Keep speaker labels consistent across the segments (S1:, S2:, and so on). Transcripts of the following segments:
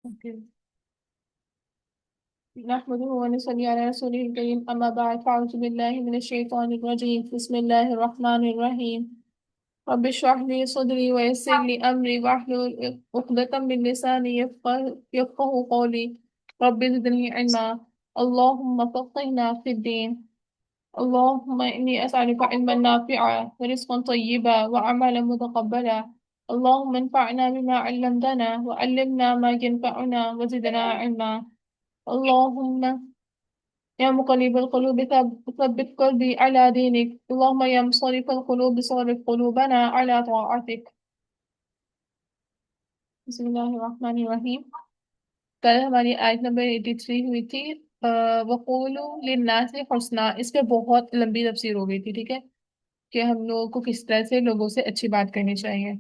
S1: Okay. نحمده ونصلي على رسوله الكريم أما بعد فأعوذ بالله من الشيطان الرجيم بسم الله الرحمن الرحيم. رب اشرح لي صدري ويسر لي أمري واحلل عقدة من لساني يفقه قولي. رب زدني علما. اللهم فقهنا في الدين. اللهم إني أسألك علما نافعا ورزقا طيبا وعملا متقبلا. اللهم انفعنا بما علمتنا وعلمنا ما ينفعنا وزدنا علما. اللهم يا مقلب القلوب ثبت قلبي على دينك. اللهم يا مصرف القلوب صرف قلوبنا على طاعتك. بسم اللہ الرحمن الرحیم. کل ہماری آیت نمبر 83 ہوئی تھی. وقولوا للناس حسنا. اس پہ بہت لمبی تفسیر ہو گئی تھی. ٹھیک ہے کہ ہم لوگوں کو کس طرح سے لوگوں سے اچھی بات کرنی چاہیے.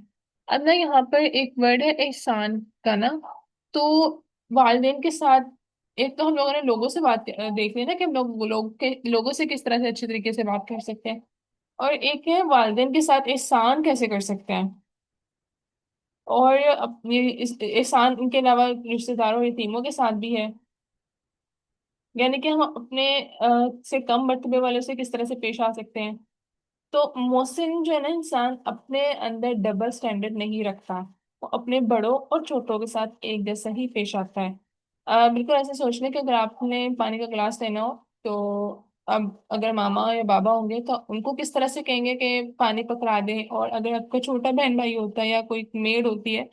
S1: اب نا یہاں پر ایک ورڈ ہے احسان کا نا. تو والدین کے ساتھ ایک تو ہم لوگوں نے لوگوں سے بات دیکھ لی نا کہ ہم لوگوں سے کس طرح سے اچھی طریقے سے بات کر سکتے ہیں. اور ایک ہے والدین کے ساتھ احسان کیسے کر سکتے ہیں. اور اپنی احسان ان کے علاوہ رشتے داروں یتیموں کے ساتھ بھی ہے. یعنی کہ ہم اپنے سے کم مرتبے والے سے کس طرح سے پیش آ سکتے ہیں. تو محسن جو ہے نا انسان اپنے اندر ڈبل سٹینڈرڈ نہیں رکھتا. وہ اپنے بڑوں اور چھوٹوں کے ساتھ ایک جیسا ہی پیش آتا ہے. بالکل ایسے سوچ لیں کہ اگر آپ نے پانی کا گلاس لینا ہو تو اب اگر ماما یا بابا ہوں گے تو ان کو کس طرح سے کہیں گے کہ پانی پکڑا دیں. اور اگر آپ کا چھوٹا بہن بھائی ہوتا ہے یا کوئی میڈ ہوتی ہے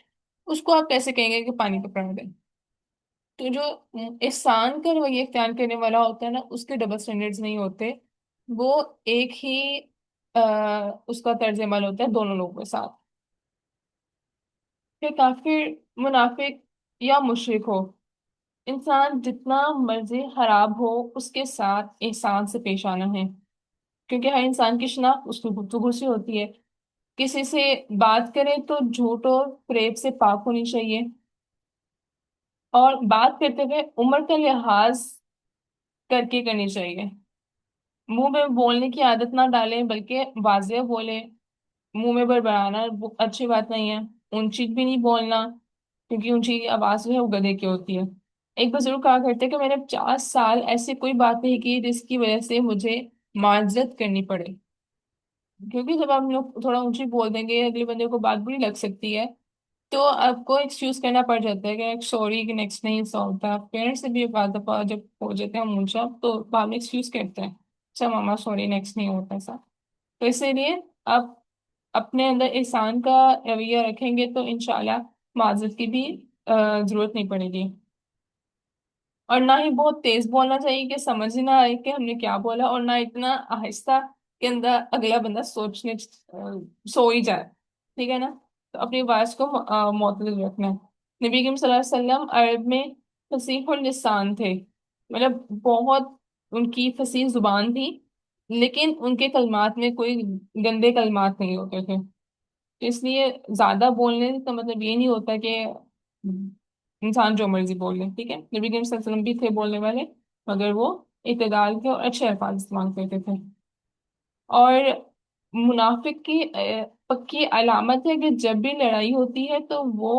S1: اس کو آپ کیسے کہیں گے کہ پانی پکڑا دیں. تو جو احسان کا رویہ اختیار کرنے والا ہوتا ہے نا اس کے ڈبل سٹینڈرڈز نہیں ہوتے. وہ ایک ہی اس کا طرز عمل ہوتا ہے دونوں لوگوں کے ساتھ. کہ کافر منافق یا مشرک ہو انسان جتنا مرضی خراب ہو اس کے ساتھ احسان سے پیش آنا ہے. کیونکہ ہر انسان کی شناخت اس کی گفتگو سے ہوتی ہے. کسی سے بات کریں تو جھوٹ اور فریب سے پاک ہونی چاہیے. اور بات کرتے ہوئے عمر کا لحاظ کر کے کرنی چاہیے. منہ میں بولنے کی عادت نہ ڈالیں بلکہ واضح بولیں. منہ میں بڑبڑانا اچھی بات نہیں ہے. اونچی بھی نہیں بولنا کیونکہ اونچی آواز جو ہے وہ گدھے کی ہوتی ہے. ایک بزرگ کہا کرتے کہ میں نے 50 سال ایسی کوئی بات نہیں کی جس کی وجہ سے مجھے معذرت کرنی پڑے. کیونکہ جب ہم لوگ تھوڑا اونچی بول دیں گے اگلے بندے کو بات بری لگ سکتی ہے. تو آپ کو ایکسکیوز کرنا پڑ جاتا ہے کہ سوری کہ نیکسٹ نہیں ایسا ہوتا. پیرنٹس سے بھی بعض دفعہ جب ہو جاتے ہیں ہم اونچا تو بعد میں ایکسکیوز کرتے ہیں اچھا ماما سوری نیکسٹ نہیں ہوتا ایسا. تو اسی لیے آپ اپنے اندر احسان کا رویہ رکھیں گے تو انشاءاللہ معذرت کی بھی ضرورت نہیں پڑے گی. اور نہ ہی بہت تیز بولنا چاہیے کہ سمجھ ہی نہ آئے کہ ہم نے کیا بولا اور نہ اتنا آہستہ کہ اندر اگلا بندہ سو ہی جائے. ٹھیک ہے نا. تو اپنی آواز کو معتدل رکھنا ہے. نبی کریم صلی اللہ علیہ وسلم عرب میں فصیح اللسان تھے. مطلب بہت ان کی فصیح زبان تھی لیکن ان کے کلمات میں کوئی گندے کلمات نہیں ہوتے تھے. اس لیے زیادہ بولنے کا مطلب یہ نہیں ہوتا کہ انسان جو مرضی بول لے. ٹھیک ہے. نبی کریم صلی اللہ علیہ وسلم بھی تھے بولنے والے مگر وہ اعتدال کے اور اچھے الفاظ استعمال کرتے تھے. اور منافق کی پکی علامت ہے کہ جب بھی لڑائی ہوتی ہے تو وہ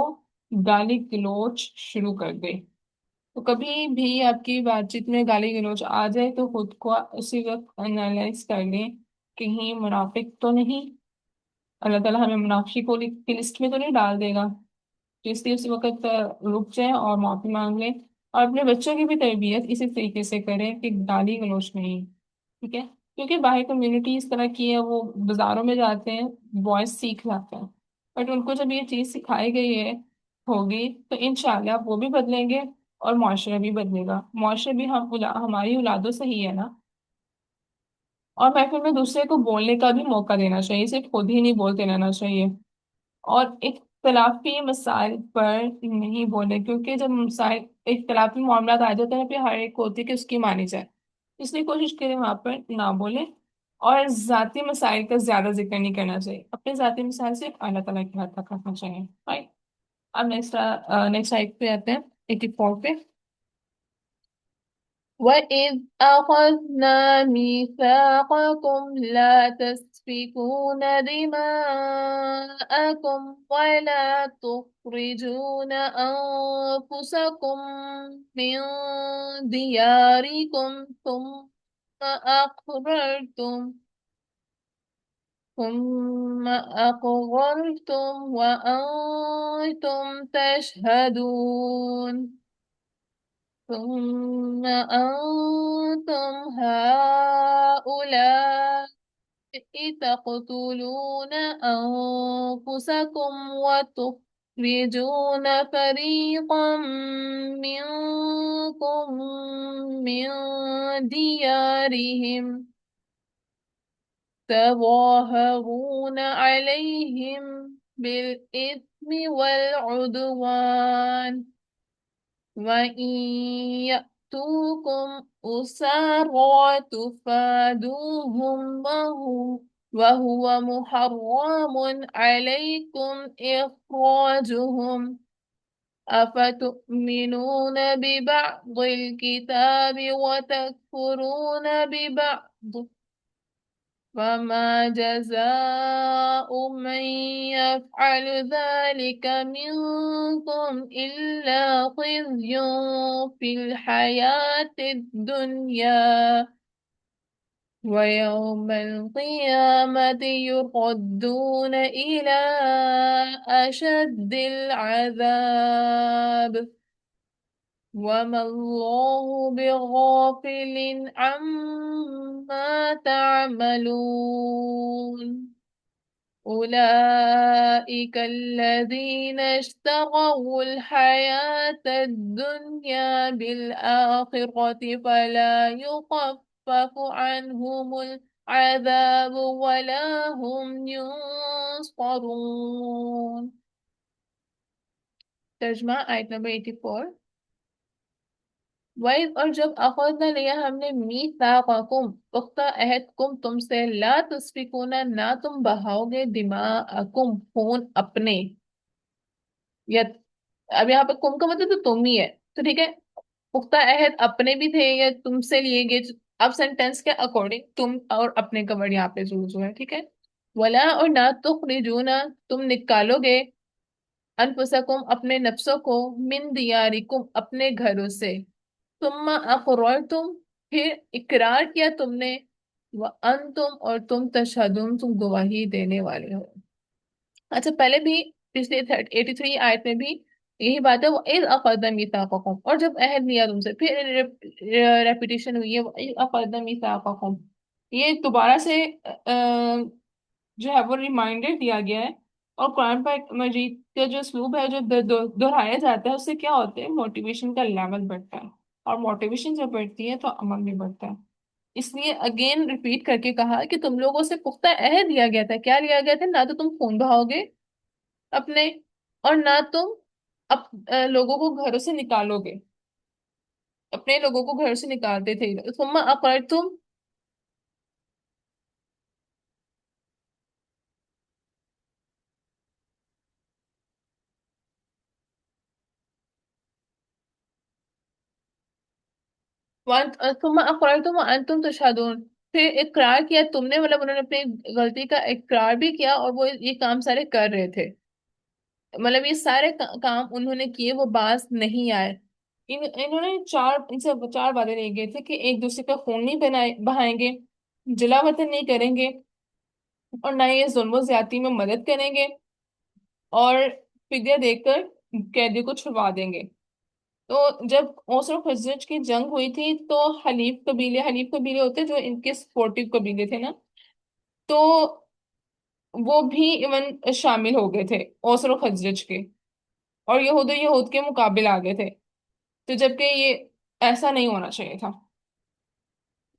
S1: گالی گلوچ شروع کر دے. تو کبھی بھی آپ کی بات چیت میں گالی گلوچ آ جائے تو خود کو اسی وقت انالائز کر لیں کہیں منافق تو نہیں. اللہ تعالیٰ ہمیں منافقوں کی لسٹ میں تو نہیں ڈال دے گا. تو اس لیے اسی وقت رک جائیں اور معافی مانگ لیں. اور اپنے بچوں کی بھی تربیت اسی طریقے سے کریں کہ گالی گلوچ نہیں. ٹھیک ہے. کیونکہ باہر کمیونٹی اس طرح کی ہے وہ بازاروں میں جاتے ہیں بوائز سیکھ جاتے ہیں. بٹ ان کو جب یہ چیز سکھائی گئی ہے ہوگی تو انشاءاللہ وہ بھی بدلیں گے اور معاشرہ بھی بدلے گا. معاشرہ بھی ہماری اولادوں سے ہی ہے نا. اور محفل میں دوسرے کو بولنے کا بھی موقع دینا چاہیے. صرف خود ہی نہیں بولتے رہنا چاہیے. اور اختلافی مسائل پر نہیں بولے کیونکہ جب مسائل اختلافی معاملات آ جاتے ہیں پھر ہر ایک کو ہوتی ہے کہ اس کی مانی جائے. اس لیے کوشش کریں وہاں پر نہ بولیں. اور ذاتی مسائل کا زیادہ ذکر نہیں کرنا چاہیے. اپنے ذاتی مسائل صرف اللہ تعالیٰ کے ہاتھ تک رکھنا چاہیے. Right؟ اب نیکسٹ آئٹ پہ آتے ہیں 84 پہ. وَإِذْ أَخَذْنَا مِيثَاقَكُمْ لَا تَسْفِكُونَ دِمَاءَكُمْ وَلَا تُخْرِجُونَ أَنفُسَكُم مِّن دِيَارِكُمْ ثُمَّ أَقْرَرْتُمْ وَأَنتُمْ تَشْهَدُونَ ثم أنتم هؤلاء تقتلون أنفسكم وتخرجون فريقا منكم من ديارهم تظاهرون عليهم بالإثم والعدوان وإن يأتوكم أسارى تفادوهم وهو محرم عليكم إخراجهم أفتؤمنون ببعض الكتاب وتكفرون ببعض فما جزاء من يفعل ذلك منكم إلا خزي في الحياة الدنيا ويوم القيامة يردون إلى أشد العذاب وما الله بغافل عما تعملون أولئك الذين اشتروا الحياة الدنيا بالآخرة فلا يخفف عنهم العذاب ولا هم ينصرون. ترجمہ آیت نمبر 84. وَإِذْ اور جب اخذنا لیا ہم نے میثاقکم پختہ عہد کم تم سے لا تسفکون نہ تم بہاؤ گے دماءکم خون اپنے یا اب یہاں پہ کم کا مطلب تو تم ہی ہے تو ٹھیک ہے پختہ عہد اپنے بھی تھے یا تم سے لیے گئے اب سینٹینس کے اکارڈنگ تم اور اپنے کا ورڈ یہاں پہ جو ہے ٹھیک ہے ولا اور نہ تخرجون تم نکالو گے انفسکم اپنے نفسوں کو من دیارکم اپنے گھروں سے ثم اقررتم پھر اقرار کیا تم نے وانتم اور تم تشہدون تم گواہی دینے والے ہو. اچھا پہلے بھی پچھلے 83 آیت میں بھی یہی بات ہے وہ اذ اخذنا میثاقکم اور جب عہد لیا تم سے پھر ریپیٹیشن ہوئی ہے اذ اخذنا میثاقکم یہ دوبارہ سے جو ہے وہ ریمائنڈر دیا گیا ہے اور قرآن پاک مجید کا جو اسلوب ہے جو دہرایا جاتا ہے اس سے کیا ہوتا ہے موٹیویشن کا لیول بڑھتا ہے اور موٹیویشن جب بڑھتی ہے تو عمل بھی بڑھتا ہے اس لیے اگین ریپیٹ کر کے کہا کہ تم لوگوں سے پختہ عہد لیا گیا تھا کیا لیا گیا تھا نہ تو تم خون بہاؤ گے اپنے اور نہ تم لوگوں کو گھروں سے نکالو گے اپنے لوگوں کو گھر سے نکالتے تھے ثم اقررتم ثم اقررتم وانتم تشهدون پھر اقرار کیا تم نے مطلب انہوں نے اپنی غلطی کا اقرار بھی کیا اور وہ یہ کام سارے کر رہے تھے مطلب یہ سارے کام انہوں نے کیے وہ باز نہیں آئے انہوں نے ان سے چار وعدے لیے گئے تھے کہ ایک دوسرے کا خون نہیں بہائیں گے جلا وطن نہیں کریں گے اور نہ یہ ظلم و زیادتی میں مدد کریں گے اور فدیہ دے کر قیدی کو چھڑوا دیں گے تو جب اوس اور خزرج کی جنگ ہوئی تھی تو حلیف قبیلے ہوتے جو ان کے سپورٹو قبیلے تھے نا تو وہ بھی ایون شامل ہو گئے تھے اوس اور خزرج کے اور یہود کے مقابل آ گئے تھے تو جبکہ یہ ایسا نہیں ہونا چاہیے تھا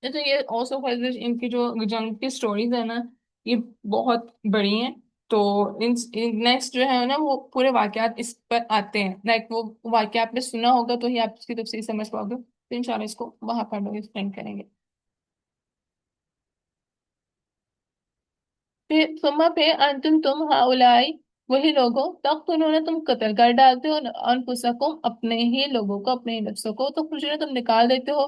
S1: تو یہ اوس اور خزرج ان کی جو جنگ کی سٹوریز ہیں نا یہ بہت بڑی ہیں تو نیکسٹ جو ہے نا وہ پورے واقعات اس پر آتے ہیں لائک وہ واقعہ آپ نے سنا ہوگا تو ہی آپ اس کی تفصیل سمجھ پاؤ گے تو انشاءاللہ اس کو وہاں پر لوگ ایکسپلین کریں گے پھر ثم پھر انتم تم ہؤلائی وہی لوگوں تخت انہوں نے تم قتل کر ڈالتے ہو انفسکم اپنے ہی لوگوں کو اپنے ہی نفسوں کو تو کچھ تم نکال دیتے ہو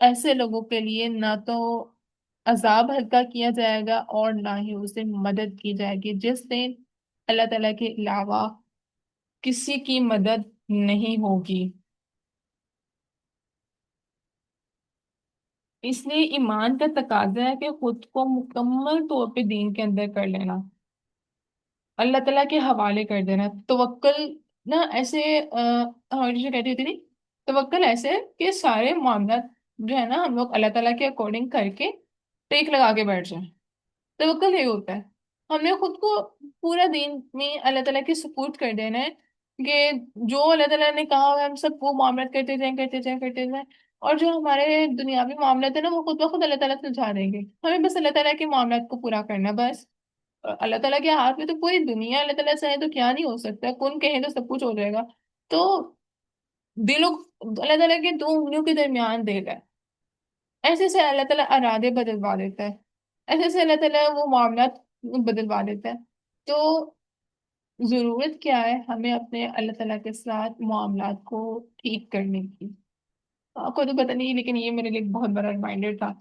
S1: ایسے لوگوں کے لیے نہ تو عذاب ہلکا کیا جائے گا اور نہ ہی اسے مدد کی جائے گی، جس دن اللہ تعالیٰ کے علاوہ کسی کی مدد نہیں ہوگی۔ اس لیے ایمان کا تقاضا ہے کہ خود کو مکمل طور پہ دین کے اندر کر لینا، اللہ تعالیٰ کے حوالے کر دینا۔ توکل نہ ایسے ہماری جو کہتی ہوتی نہیں، توکل ایسے ہے کہ سارے معاملات جو ہے نا ہم لوگ اللہ تعالیٰ کے اکارڈنگ کر کے ٹیک لگا کے بیٹھ جائیں۔ توکل یہی ہوتا ہے، ہم نے خود کو پورا دین میں اللہ تعالیٰ کے سپورٹ کر دینا ہے کہ جو اللہ تعالیٰ نے کہا ہوا ہے ہم سب وہ معاملات کرتے جائیں کرتے جائیں کرتے جائیں، اور جو ہمارے دنیاوی معاملات ہیں نا وہ خود بخود اللہ تعالیٰ سلجھا دیں گے، ہمیں بس اللہ تعالیٰ کے معاملات کو پورا کرنا بس۔ اللہ تعالیٰ کے ہاتھ میں تو پوری دنیا، اللہ تعالیٰ چاہے تو کیا نہیں ہو سکتا، کن کہیں تو سب کچھ ہو جائے گا۔ تو دلوں، اللہ تعالیٰ کے دو انگلیوں کے درمیان دل ہے، ایسے سے اللہ تعالیٰ ارادے بدلوا دیتا ہے، ایسے سے اللہ تعالیٰ وہ معاملات بدلوا دیتا ہے۔ تو ضرورت کیا ہے ہمیں اپنے اللہ تعالیٰ کے ساتھ معاملات کو ٹھیک کرنے کی؟ آپ کو تو پتہ نہیں لیکن یہ میرے لیے ایک بہت بڑا ریمائنڈر تھا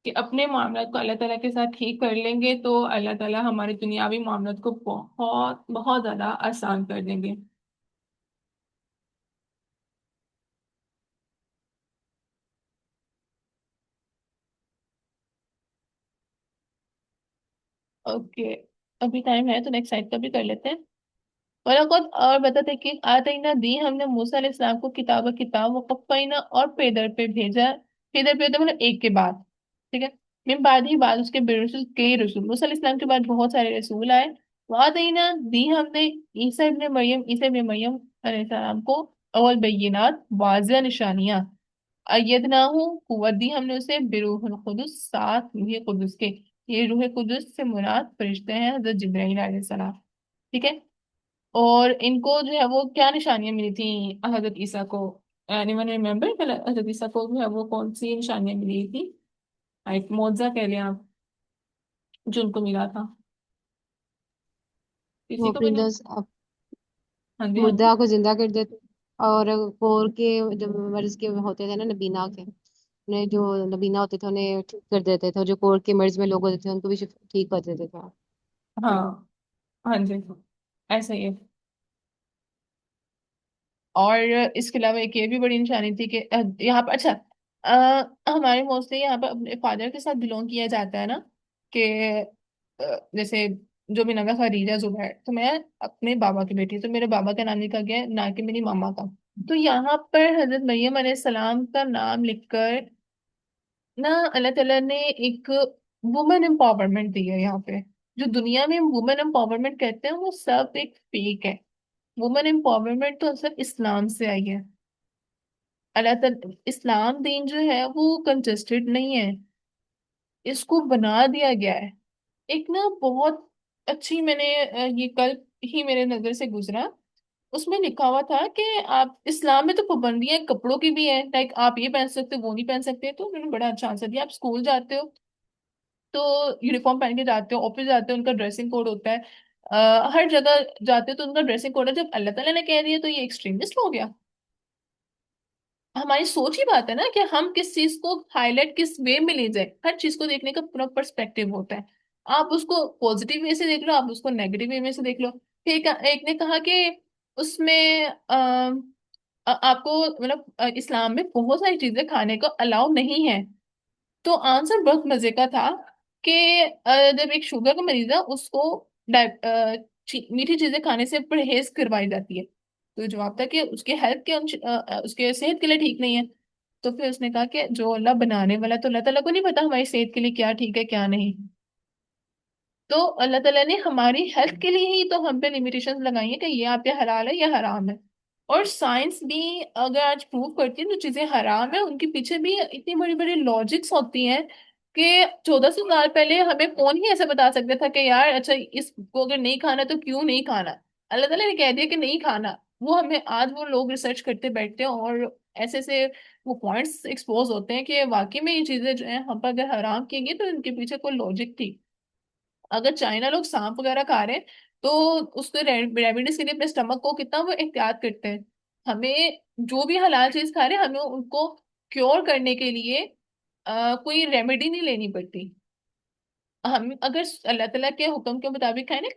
S1: کہ اپنے معاملات کو اللہ تعالیٰ کے ساتھ ٹھیک کر لیں گے تو اللہ تعالیٰ ہمارے دنیاوی معاملات کو بہت بہت زیادہ آسان کر دیں گے۔ اوکے، ابھی ٹائم ہے تو نیکسٹ سائڈ کا بھی کر لیتے ہیں۔ وَلَقَدْ اور بتاتے کہ آتَيْنَا دی ہم نے موسیٰ علیہ السلام کو کتاب وقفینا اور پیدر پہ بھیجا، پیدر پہ تو مطلب ایک کے بعد، ٹھیک ہے، من بعد ہی بعد اس کے برسل کئی رسول، موسیٰ علیہ السلام کے بعد بہت سارے رسول آئے۔ وَآتَيْنَا دی ہم نے عیسیٰ ابن مریم علیہ السلام کو اول بینات واضح نشانیاں، ایدناہ قوت دی ہم نے اسے بروح القدس ساتھ روح قدس کے، یہ روح قدس سے مراد فرشتے ہیں حضرت جبرائیل علیہ السلام، ٹھیک ہے۔ اور ان کو جو ہے وہ کیا نشانیاں ملی تھیں حضرت عیسیٰ کو؟ anyone remember کہ حضرت عیسیٰ کو جو ہے وہ کون سی نشانیاں ملی تھی؟ ایک معجزہ کہہ لیں آپ جو ان کو ملا تھا،
S2: وہ
S1: کسی کو بھی
S2: اپنی
S1: نہیں؟ ہاں جی ہاں جی،
S2: مردہ کو زندہ کر دیتے، اور کور کے جو مرض کے ہوتے تھے نا، نبینا کے، انہیں جو نبینا ہوتے تھے انہیں ٹھیک کر دیتے تھے، اور جو کور کے مرض میں لوگ ہوتے تھے ان کو بھی ٹھیک کر دیتے تھے۔
S1: ہاں ہاں جی، ایسا ہی ہے۔ اور اس کے علاوہ ایک یہ بھی بڑی نشانی تھی کہ یہاں پر اچھا، ہمارے موسٹلی یہاں پر اپنے فادر کے ساتھ بلونگ کیا جاتا ہے نا، کہ جیسے جو بھی نام ہے خدیجہ زبیر، تو میں اپنے بابا کی بیٹی، تو میرے بابا کا نام لکھا گیا ہے نہ کہ میری ماما کا۔ تو یہاں پر حضرت مریم علیہ السلام کا نام لکھ کر نہ اللہ تعالیٰ نے ایک وومن امپاورمنٹ دی ہے یہاں پہ۔ جو دنیا میں وومن امپاورمنٹ کہتے ہیں وہ سب ایک فیک ہے، وومن امپاورمنٹ تو اصل اسلام سے آئی ہے۔ اللہ تعالیٰ اسلام دین جو ہے وہ کنجسٹڈ نہیں ہے، اس کو بنا دیا گیا ہے۔ ایک نا بہت اچھی، میں نے یہ کل ہی میرے نظر سے گزرا، اس میں لکھا ہوا تھا کہ آپ اسلام میں تو پابندیاں کپڑوں کی بھی ہیں، لائک آپ یہ پہن سکتے ہو وہ نہیں پہن سکتے، تو انہوں نے بڑا اچھا آنسر دیا۔ آپ اسکول جاتے ہو تو یونیفارم پہن کے جاتے ہو، آفس جاتے ہو ان کا ڈریسنگ کوڈ ہوتا ہے، ہر جگہ جاتے ہو تو ان کا ڈریسنگ کوڈ ہے۔ جب اللہ تعالیٰ نے کہہ دیا تو یہ ایکسٹریمسٹ ہو گیا؟ ہماری سوچ ہی بات ہے نا کہ ہم کس چیز کو ہائی لائٹ کس وے میں لے جائیں، ہر چیز کو دیکھنے کا پورا پرسپیکٹیو ہوتا ہے۔ آپ اس کو پوزیٹیو وے سے دیکھ لو، آپ اس کو نیگیٹو وے میں سے دیکھ لو۔ پھر ایک نے کہا کہ اس میں آپ کو مطلب اسلام میں بہت ساری چیزیں کھانے کو الاؤ نہیں ہے، تو آنسر بہت مزے کا تھا کہ جب ایک شوگر کا مریض ہے اس کو میٹھی چیزیں کھانے سے پرہیز کروائی جاتی ہے، تو جواب تھا کہ اس کے ہیلتھ کے اس کے صحت کے لیے ٹھیک نہیں ہے۔ تو پھر اس نے کہا کہ جو اللہ بنانے والا، تو اللہ تعالیٰ کو نہیں پتا ہماری صحت کے لیے کیا ٹھیک ہے کیا نہیں، تو اللہ تعالیٰ نے ہماری ہیلتھ کے لیے ہی تو ہم پہ لمیٹیشن لگائی ہیں کہ یہ آپ پہ حلال ہے یا حرام ہے۔ اور سائنس بھی اگر آج پروو کرتی ہے جو چیزیں حرام ہیں ان کے پیچھے بھی اتنی بڑی بڑی لاجکس ہوتی ہیں کہ 1400 سال پہلے ہمیں کون ہی ایسا بتا سکتا تھا کہ یار اچھا اس کو اگر نہیں کھانا تو کیوں نہیں کھانا، اللہ تعالیٰ نے کہہ دیا کہ نہیں کھانا، وہ ہمیں آج وہ لوگ ریسرچ کرتے بیٹھتے ہیں اور ایسے سے وہ پوائنٹس ایکسپوز ہوتے ہیں کہ واقعی میں یہ چیزیں جو ہیں ہم پر اگر حرام کی گئی تو ان کے پیچھے کوئی لاجک تھی۔ اگر چائنا لوگ سانپ وغیرہ کھا رہے ہیں تو اس کے ریمیڈیز کے لیے اپنے اسٹمک کو کتنا وہ احتیاط کرتے ہیں، ہمیں جو بھی حلال چیز کھا رہے ہیں ہمیں ان کو کیور کرنے کے لیے کوئی ریمیڈی نہیں لینی پڑتی. ہم اگر اللہ تعالیٰ کے حکم کے مطابق ہے نا،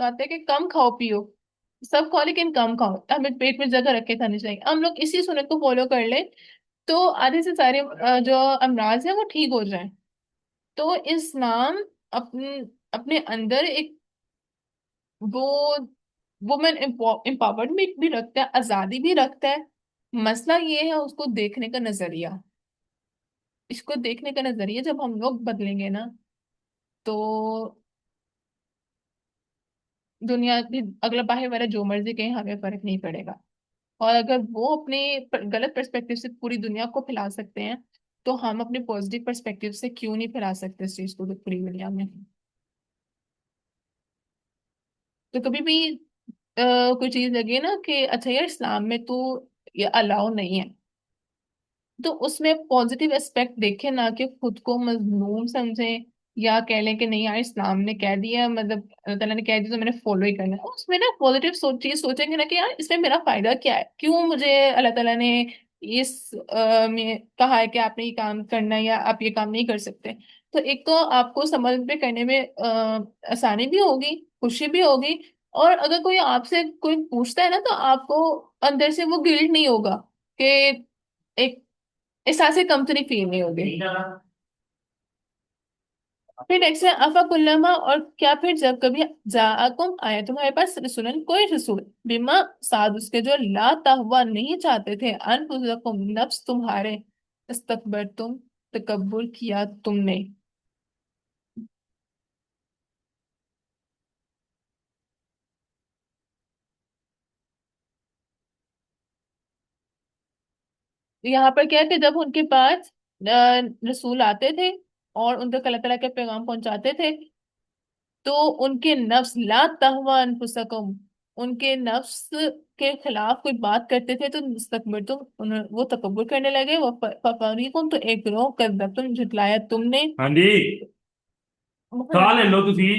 S1: آتا ہے کہ کم کھاؤ پیو، سب کھاؤ لیکن کم کھاؤ، ہمیں پیٹ میں جگہ رکھ کے کھانی چاہیے. ہم لوگ اسی سنت کو فالو کر لیں تو آدھے سے سارے جو امراض ہیں وہ ٹھیک ہو جائیں. تو اسلام اپنے اپنے اندر ایک وہ وومن امپاورمنٹ بھی رکھتا ہے، آزادی بھی رکھتا ہے. مسئلہ یہ ہے اس کو دیکھنے کا نظریہ. اس کو دیکھنے کا نظریہ جب ہم لوگ بدلیں گے نا تو دنیا بھی اگلا باہر والا جو مرضی کہیں ہمیں فرق نہیں پڑے گا. اور اگر وہ اپنے غلط پرسپیکٹو سے پوری دنیا کو پھیلا سکتے ہیں تو ہم اپنے پازیٹیو پرسپیکٹو سے کیوں نہیں پھیلا سکتے اس چیز کو پوری دنیا میں. تو کبھی بھی کوئی چیز لگے نا کہ اچھا یار اسلام میں تو یہ الاؤ نہیں ہے، تو اس میں پازیٹیو اسپیکٹ دیکھیں نہ کہ خود کو مظلوم سمجھیں یا کہہ لیں کہ نہیں یار اسلام نے کہہ دیا، مطلب اللہ تعالیٰ نے کہہ دیا تو میں نے فالو ہی کرنا ہے. اس میں نا پازیٹیو چیز سوچیں گے نا کہ یار اس میں میرا فائدہ کیا ہے، کیوں مجھے اللہ تعالیٰ نے اس میں کہا ہے کہ آپ نے یہ کام کرنا ہے یا آپ یہ کام نہیں کر سکتے. تو ایک تو آپ کو عمل پہ کرنے میں آسانی بھی ہوگی، خوشی بھی ہوگی. اور اگر کوئی آپ سے کوئی پوچھتا ہے نا تو آپ کو اندر سے وہ گلٹ نہیں ہوگا کہ ایک احساس کمتری فیل نہیں ہوگی. پھر نیکسٹ ہے افق علامہ، اور کیا پھر جب کبھی جاءکم آیا تمہارے پاس رسولن کوئی رسول بما سعد اس کے جو لا تہوا نہیں چاہتے تھے انفسکم نفس تمہارے استکبرتم تکبر کیا تم نے. یہاں پر کیا ہے کہ جب ان کے پاس رسول آتے تھے اور ان تک اللہ تعالیٰ کے پیغام پہنچاتے تھے تو ان کے نفس لا تہوا انفسکم، ان کے نفس کے خلاف کوئی بات کرتے تھے تو مستقبر تم وہ تکبر کرنے لگے. وہ فریقن تو ایک گروہ کذبتم جھٹلایا تم نے.
S3: ہاں جی سوال لے لو تسی.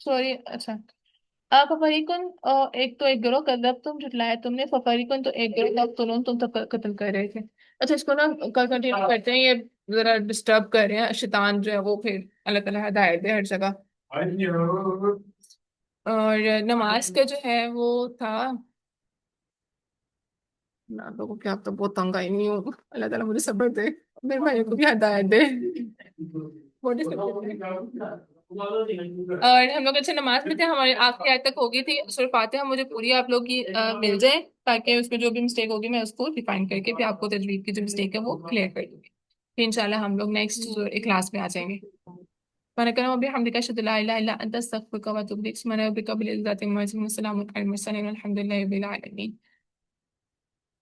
S1: سوری اچھا. آپ فریقن ایک تو ایک گروہ کذب تم جھٹلایا تم نے، فریقن تو ایک گروہ تقتلون تم تک قتل کر رہے تھے. اچھا اس کو نا کل کنٹینیو کرتے ہیں، یہ ذرا ڈسٹرب کر رہے ہیں شیطان جو ہے وہ، پھر اللہ تعالیٰ ہدایت دے ہر جگہ. اور نماز کا جو ہے وہ تھا، میں آپ لوگوں کے آپ تو بہت تنگ آئی نہیں ہوں، اللہ تعالیٰ مجھے صبر دے، میرے بھائی کو بھی ہدایت دے. What is it? اور ہم لوگ اچھے نماز میں تھے، ہماری آخری آیت تک ہوگی تھی سورہ فاتحہ. مجھے پوری آپ لوگ کی مل جائے تاکہ اس میں جو بھی مسٹیک ہوگی میں اس کو ریفائن کر کے پھر آپ کو تجوید کی جو مسٹیک ہے وہ کلیئر کر دوں گی. پھر انشاءاللہ ہم لوگ نیکسٹ کلاس میں آ جائیں گے. فَنَكَرَمَ بِحَمْدِكَ أَشْهَدُ أَن لَا إِلَهَ إِلَّا أَنْتَ أَسْتَغْفِرُكَ وَأَتُوبُ إِلَيْكَ. سُبْحَانَ رَبِّكَ رَبِّ الْعِزَّةِ عَمَّا يَصِفُونَ وَسَلَامٌ عَلَى الْمُرْسَلِينَ وَالْحَمْدُ لِلَّهِ رَبِّ الْعَالَمِينَ.